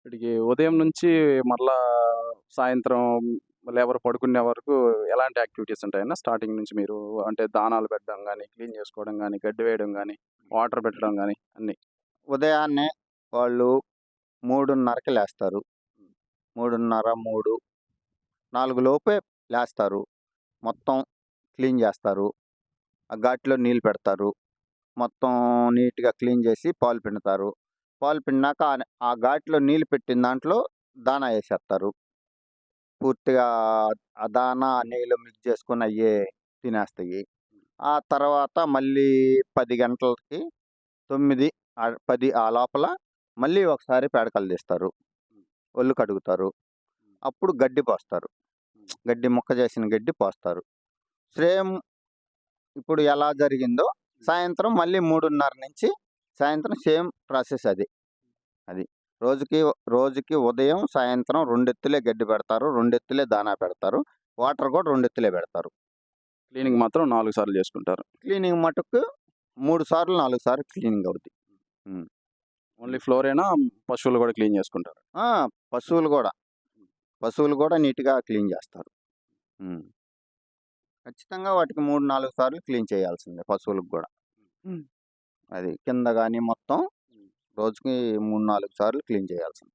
వీటికి ఉదయం నుంచి మరలా సాయంత్రం ఎవరు పడుకునే వరకు ఎలాంటి యాక్టివిటీస్ ఉంటాయన్న స్టార్టింగ్ నుంచి మీరు అంటే దానాలు పెట్టడం గానీ, క్లీన్ చేసుకోవడం గానీ, గడ్డి వేయడం గానీ, వాటర్ పెట్టడం గానీ అన్నీ. ఉదయాన్నే వాళ్ళు 3:30కి లేస్తారు. 3:30, 3, 4 లోపే లేస్తారు. మొత్తం క్లీన్ జేస్తారు. ఆ ఘాట్లో నీళ్ళు పెడతారు. మొత్తం నీట్‌గా క్లీన్ జేసి పాలు పిండుతారు. పాలు పిండినాక ఆ ఘాట్లో నీళ్ళు పెట్టిన దాంట్లో దానా యేసేత్తారు. పూర్తిగా ఆ దానా, ఆ నీళ్ళు మిక్స్ చేసుకొని అయ్యే తినేస్తాయి. ఆ తర్వాత మళ్ళీ 10 గంటలకి 9, 10 ఆ లోపల మళ్ళీ ఒకసారి పేడకలు తీస్తారు. ఒళ్ళు కడుగుతారు. అప్పుడు గడ్డి పోస్తారు. గడ్డి ముక్క చేసిన గడ్డి పోస్తారు. సేమ్ ఇప్పుడు ఎలా జరిగిందో సాయంత్రం మళ్ళీ 3:30 నుంచి సాయంత్రం సేమ్ ప్రాసెస్ అది. అది. రోజుకి రోజుకి ఉదయం, సాయంత్రం రెండెత్తులే గడ్డి పెడతారు. రెండెత్తులే దానా పెడతారు. వాటర్ కూడా రెండెత్తులే పెడతారు. క్లీనింగ్ మాత్రం 4 సార్లు చేసుకుంటారు. క్లీనింగ్ మటుకు 3 సార్లు, 4 సార్లు క్లీనింగ్ అవుద్ది. ఓన్లీ ఫ్లోరేనా? పశువులు కూడా క్లీన్ చేసుకుంటారా? ఆ! పశువులు గూడా. పశువులు గూడా నీట్‌గా క్లీన్ జేస్తారు. హ్మ్. ఖచ్చితంగా వాటికి 3, 4 సార్లు క్లీన్ చేయాల్సిందే పశువులకు గూడా. అది కింద గాని మొత్తం రోజుకి 3, 4 సార్లు క్లీన్ చేయాల్సిందే.